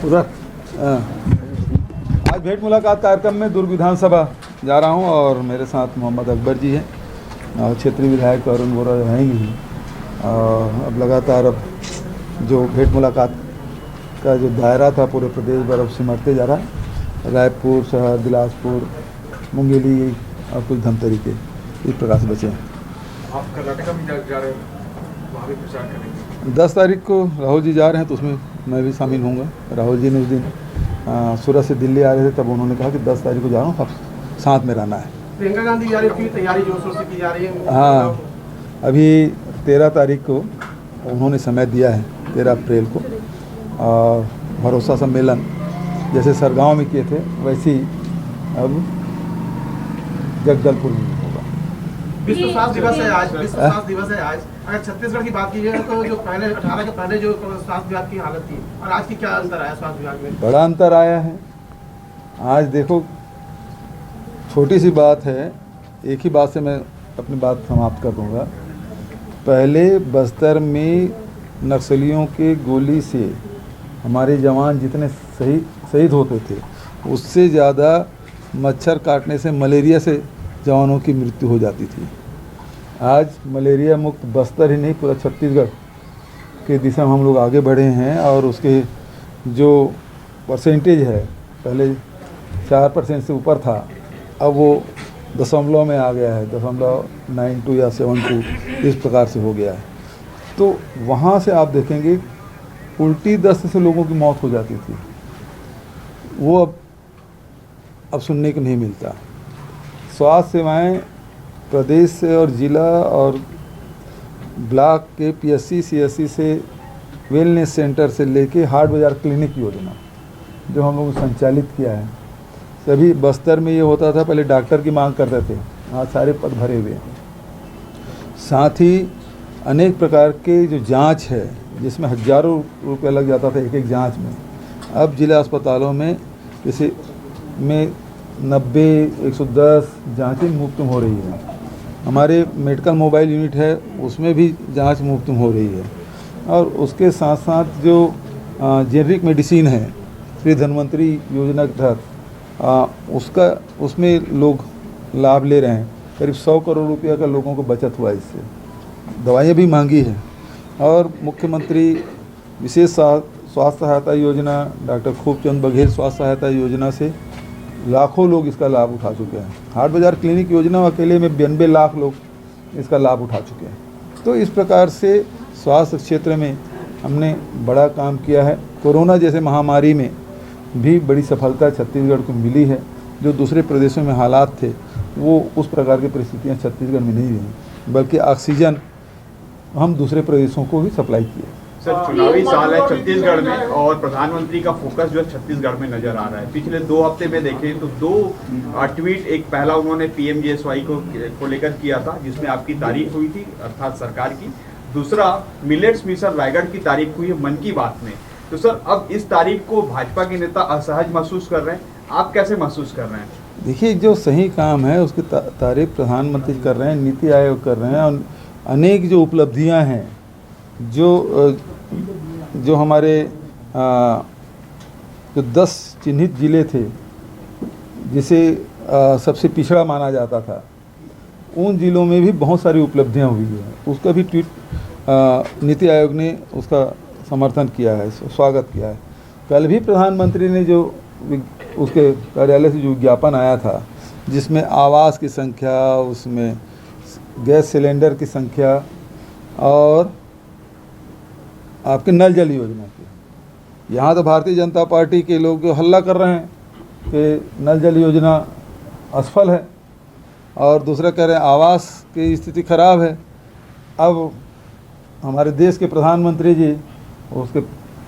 उधर आज भेंट मुलाकात कार्यक्रम में दुर्ग विधानसभा जा रहा हूं और मेरे साथ मोहम्मद अकबर जी हैं और क्षेत्रीय विधायक अरुण वोरा रहेंगे ही। और अब लगातार अब जो भेंट मुलाकात का जो दायरा था पूरे प्रदेश भर अब सिमटते जा रहा है। रायपुर शहर, बिलासपुर, मुंगेली और कुछ धमतरी के इस प्रकार से बचे हैं। आप कर्नाटका में जा रहे हैं, वहाँ भी प्रचार करेंगे? 10 तारीख को राहुल जी जा रहे हैं तो उसमें मैं भी शामिल होऊंगा। राहुल जी ने उस दिन सूरत से दिल्ली आ रहे थे, तब उन्होंने कहा कि 10 तारीख को जा रहा हूँ, सब साथ में रहना है। प्रियंका गांधी जा रही थी, तैयारी जोर शोर से की जा रही है। हाँ, अभी 13 तारीख को उन्होंने समय दिया है, 13 अप्रैल को। और भरोसा सम्मेलन जैसे सरगांव में किए थे वैसे ही अब जगदलपुर में होगा। विश्व स्वास्थ्य दिवस है आज, विश्व स्वास्थ्य दिवस है आज। अगर छत्तीसगढ़ की बात की जाए तो जो पहले 18 के पहले जो स्वास्थ्य विभाग की हालत थी और आज की क्या अंतर आया स्वास्थ्य विभाग में? बड़ा अंतर आया है। आज देखो, छोटी सी बात है, एक ही बात से मैं अपनी बात समाप्त कर दूंगा। पहले बस्तर में नक्सलियों के गोली से हमारे जवान जितने शहीद होते थे, उससे ज़्यादा मच्छर काटने से, मलेरिया से जवानों की मृत्यु हो जाती थी। आज मलेरिया मुक्त बस्तर ही नहीं, पूरा छत्तीसगढ़ के दिशा में हम लोग आगे बढ़े हैं। और उसके जो परसेंटेज है, पहले 4% से ऊपर था, अब वो दशमलव में आ गया है, 0.92 या 72 इस प्रकार से हो गया है। तो वहाँ से आप देखेंगे उल्टी दस्त से लोगों की मौत हो जाती थी, वो अब सुनने को नहीं मिलता। स्वास्थ्य सेवाएं प्रदेश से और ज़िला और ब्लॉक के PSC CSC से, वेलनेस सेंटर से लेके हाट बाज़ार क्लिनिक योजना जो हम लोगों ने संचालित किया है, सभी बस्तर में ये होता था। पहले डॉक्टर की मांग करते थे, आज सारे पद भरे हुए हैं। साथ ही अनेक प्रकार के जो जांच है, जिसमें हज़ारों रुपये लग जाता था एक जांच में, अब जिला अस्पतालों में जैसे में 90, 110 जाँचें मुफ्त हो रही है। हमारे मेडिकल मोबाइल यूनिट है, उसमें भी जांच मुफ्त हो रही है। और उसके साथ साथ जो जेनरिक मेडिसिन है, श्री धन्वंतरी योजना के तहत उसमें लोग लाभ ले रहे हैं। करीब 100 करोड़ रुपया का लोगों को बचत हुआ इससे। दवाइयाँ भी महंगी है। और मुख्यमंत्री विशेष स्वास्थ्य सहायता योजना, डॉक्टर खूबचंद बघेल स्वास्थ्य सहायता योजना से लाखों लोग इसका लाभ उठा चुके हैं। हाट बाज़ार क्लिनिक योजना अकेले में 92 लाख लोग इसका लाभ उठा चुके हैं। तो इस प्रकार से स्वास्थ्य क्षेत्र में हमने बड़ा काम किया है। कोरोना जैसे महामारी में भी बड़ी सफलता छत्तीसगढ़ को मिली है। जो दूसरे प्रदेशों में हालात थे, वो उस प्रकार की परिस्थितियाँ छत्तीसगढ़ में नहीं रही, बल्कि ऑक्सीजन हम दूसरे प्रदेशों को भी सप्लाई किए। सर, चुनावी साल है छत्तीसगढ़ में और प्रधानमंत्री का फोकस जो है छत्तीसगढ़ में नजर आ रहा है। पिछले 2 हफ्ते में देखें तो 2 ट्वीट, एक पहला उन्होंने PMGSY को लेकर किया था, जिसमें आपकी तारीफ हुई थी, अर्थात सरकार की। दूसरा, मिलेट्स मिशन रायगढ़ की तारीफ हुई है मन की बात में। तो सर, अब इस तारीफ को भाजपा के नेता असहज महसूस कर रहे हैं, आप कैसे महसूस कर रहे हैं? देखिए, जो सही काम है उसकी तारीफ प्रधानमंत्री कर रहे हैं, नीति आयोग कर रहे हैं। और अनेक जो उपलब्धियां हैं, जो हमारे जो 10 चिन्हित ज़िले थे जिसे सबसे पिछड़ा माना जाता था, उन ज़िलों में भी बहुत सारी उपलब्धियां हुई हैं। उसका भी ट्वीट नीति आयोग ने उसका समर्थन किया है, स्वागत किया है। कल भी प्रधानमंत्री ने जो उसके कार्यालय से जो विज्ञापन आया था, जिसमें आवास की संख्या, उसमें गैस सिलेंडर की संख्या और आपके नल जल योजना की, यहाँ तो भारतीय जनता पार्टी के लोग जो हल्ला कर रहे हैं कि नल जल योजना असफल है, और दूसरा कह रहे हैं आवास की स्थिति खराब है। अब हमारे देश के प्रधानमंत्री जी, उसके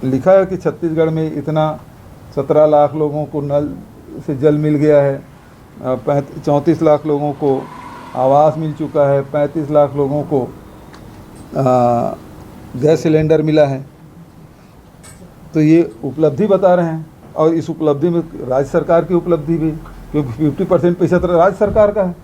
लिखा है कि छत्तीसगढ़ में इतना 17 लाख लोगों को नल से जल मिल गया है, 34 लाख लोगों को आवास मिल चुका है, 35 लाख लोगों को गैस सिलेंडर मिला है। तो ये उपलब्धि बता रहे हैं। और इस उपलब्धि में राज्य सरकार की उपलब्धि भी, क्योंकि 50% पैसा तो राज्य सरकार का है।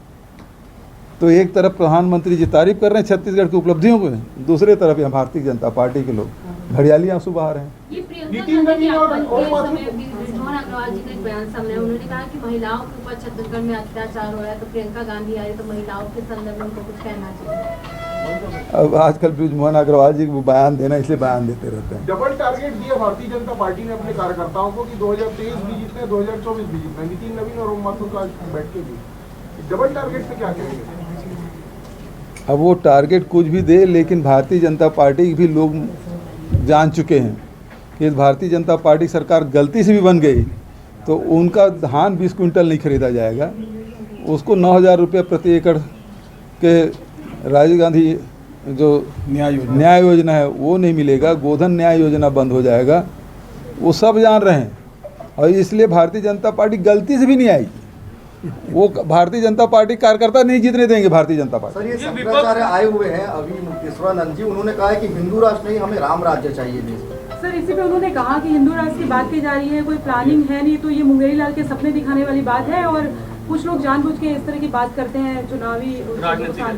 तो एक तरफ प्रधानमंत्री जी तारीफ कर रहे हैं छत्तीसगढ़ की उपलब्धियों को, दूसरे तरफ यहाँ भारतीय जनता पार्टी के लोग घड़ियाली आंसू बहा रहे हैं। ये प्रियंका गांधी के आगमन के समय बृजमोहन अग्रवाल जी का एक बयान सामने आया। उन्होंने कहा कि महिलाओं के ऊपर छत्तीसगढ़ में अत्याचार हो रहा है, तो प्रियंका गांधी आई तो महिलाओं के संदर्भ में उनको कुछ कहना चाहिए। अब आजकल बृजमोहन अग्रवाल जी को बयान देना, इसलिए बयान देते रहते हैं। डबल टारगेट दिया भारतीय जनता पार्टी ने अपने कार्यकर्ताओं को कि 2023 भी जीतने 2024 भी जीतना। नितिन नवीन और ओम माथुर का बैठ के भी डबल टारगेट पे क्या करेंगे? अब वो टारगेट कुछ भी दे, लेकिन भारतीय जनता पार्टी के भी लोग जान चुके हैं कि भारतीय जनता पार्टी सरकार गलती से भी बन गई तो उनका धान 20 क्विंटल नहीं खरीदा जाएगा, उसको 9,000 रुपये प्रति एकड़ के राजीव गांधी जो न्याय योजना है वो नहीं मिलेगा, गोधन न्याय योजना बंद हो जाएगा, वो सब जान रहे हैं। और इसलिए भारतीय जनता पार्टी गलती से भी नहीं आई, वो भारतीय जनता पार्टी कार्यकर्ता नहीं जीतने देंगे भारतीय जनता पार्टी। सर, ये शंकराचार्य आए हुए हैं अभी मुक्तेश्वरानंद जी, उन्होंने कहा है कि हिंदू राष्ट्र नहीं, हमें राम राज्य चाहिए देश में। सर, इसी पे उन्होंने कहा कि हिंदू राष्ट्र की बात की जा रही है, कोई प्लानिंग है नहीं, तो ये मुंगेरी लाल के सपने दिखाने वाली बात है और कुछ लोग जानबूझ के इस तरह की बात करते हैं चुनावी।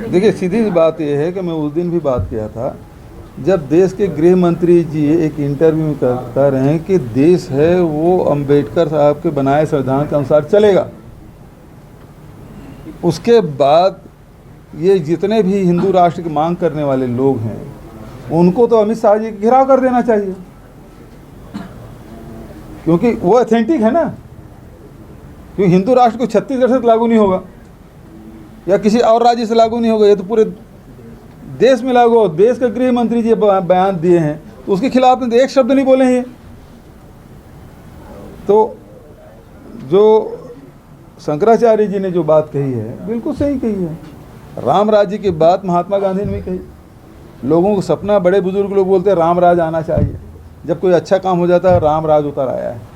देखिए, सीधी सी बात यह है कि मैं उस दिन भी बात किया था जब देश के गृह मंत्री जी एक इंटरव्यू में कह रहे हैं कि देश है वो अंबेडकर साहब के बनाए संविधान के अनुसार चलेगा। उसके बाद ये जितने भी हिंदू राष्ट्र की मांग करने वाले लोग हैं उनको तो अमित शाह जी घेराव कर देना चाहिए, क्योंकि वो ऑथेंटिक है ना। क्योंकि हिंदू राष्ट्र को छत्तीसगढ़ से लागू नहीं होगा या किसी और राज्य से लागू नहीं होगा, ये तो पूरे देश में लागू हो। देश के गृह मंत्री जी बयान दिए हैं तो उसके खिलाफ में एक शब्द नहीं बोले हैं। तो जो शंकराचार्य जी ने जो बात कही है बिल्कुल सही कही है। राम राज्य की बात महात्मा गांधी ने भी कही। लोगों को सपना, बड़े बुजुर्ग लोग बोलते हैं राम राज आना चाहिए, जब कोई अच्छा काम हो जाता है राम राज उतर आया है,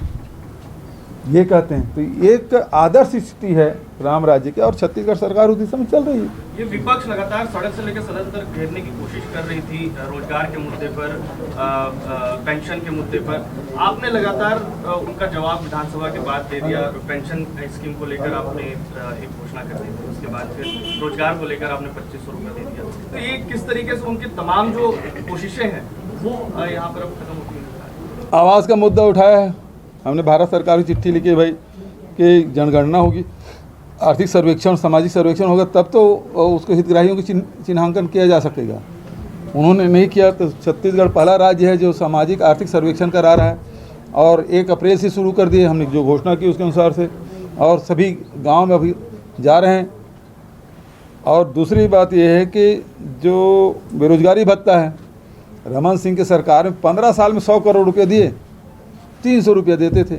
ये कहते हैं। तो एक आदर्श स्थिति है राम राज्य की और छत्तीसगढ़ सरकार उसी समय चल रही है। ये विपक्ष लगातार सड़क से लेकर सदन तक घेरने की कोशिश कर रही थी, रोजगार के मुद्दे पर, पेंशन के मुद्दे पर। आपने लगातार उनका जवाब विधानसभा के बाद दे दिया। पेंशन स्कीम को लेकर आपने एक घोषणा कर दी थी, उसके बाद फिर रोजगार को लेकर आपने 2500 रुपये दे दिया। तो ये किस तरीके से उनकी तमाम जो कोशिशें हैं वो यहाँ पर अब खत्म होती है? आवास का मुद्दा उठाया है हमने, भारत सरकार की चिट्ठी लिखी भाई कि जनगणना होगी, आर्थिक सर्वेक्षण, सामाजिक सर्वेक्षण होगा, तब तो उसको हितग्राहियों की चिन्हांकन किया जा सकेगा। उन्होंने नहीं किया तो छत्तीसगढ़ पहला राज्य है जो सामाजिक आर्थिक सर्वेक्षण करा रहा है और 1 अप्रैल से शुरू कर दिए हमने, जो घोषणा की उसके अनुसार से, और सभी गांव में अभी जा रहे हैं। और दूसरी बात यह है कि जो बेरोजगारी भत्ता है, रमन सिंह की सरकार में 15 साल में 100 करोड़ रुपये दिए, 300 रुपये देते थे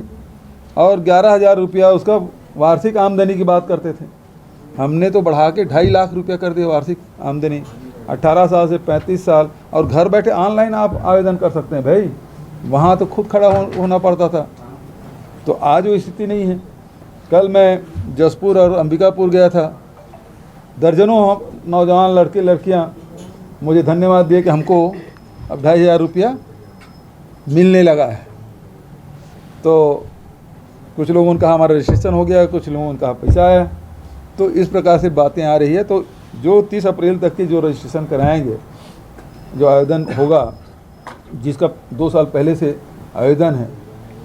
और 11,000 रुपया उसका वार्षिक आमदनी की बात करते थे। हमने तो बढ़ा के 2.5 लाख रुपया कर दिया वार्षिक आमदनी, 18 साल से 35 साल। और घर बैठे ऑनलाइन आप आवेदन कर सकते हैं भाई, वहाँ तो खुद खड़ा होना पड़ता था। तो आज वो स्थिति नहीं है। कल मैं जसपुर और अंबिकापुर गया था, दर्जनों नौजवान लड़के लड़कियाँ मुझे धन्यवाद दिए कि हमको अब 2,500 रुपया मिलने लगा है। तो कुछ लोगों ने कहा हमारा रजिस्ट्रेशन हो गया, कुछ लोगों ने कहा पैसा आया। तो इस प्रकार से बातें आ रही है। तो जो 30 अप्रैल तक की जो रजिस्ट्रेशन कराएंगे, जो आवेदन होगा, जिसका 2 साल पहले से आवेदन है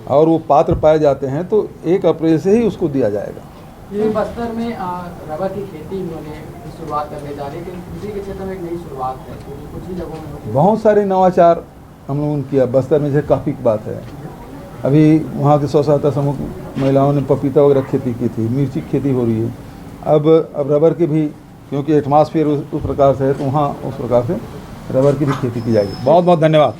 और वो पात्र पाए जाते हैं, तो 1 अप्रैल से ही उसको दिया जाएगा। ये बस्तर में रबर की खेती उन्होंने शुरुआत करने जा रही है, लेकिन कृषि के क्षेत्र में एक नई शुरुआत है, कुछ ही जगहों में बहुत सारे नवाचार हम लोगों ने किया। बस्तर में से काफ़ी बात है, अभी वहाँ के स्व सहायता समूह महिलाओं ने पपीता वगैरह खेती की थी, मिर्ची की खेती हो रही है। अब रबर की भी, क्योंकि एटमॉस्फेयर उस प्रकार से है तो वहाँ उस प्रकार से रबर की भी खेती की जाएगी। बहुत बहुत धन्यवाद।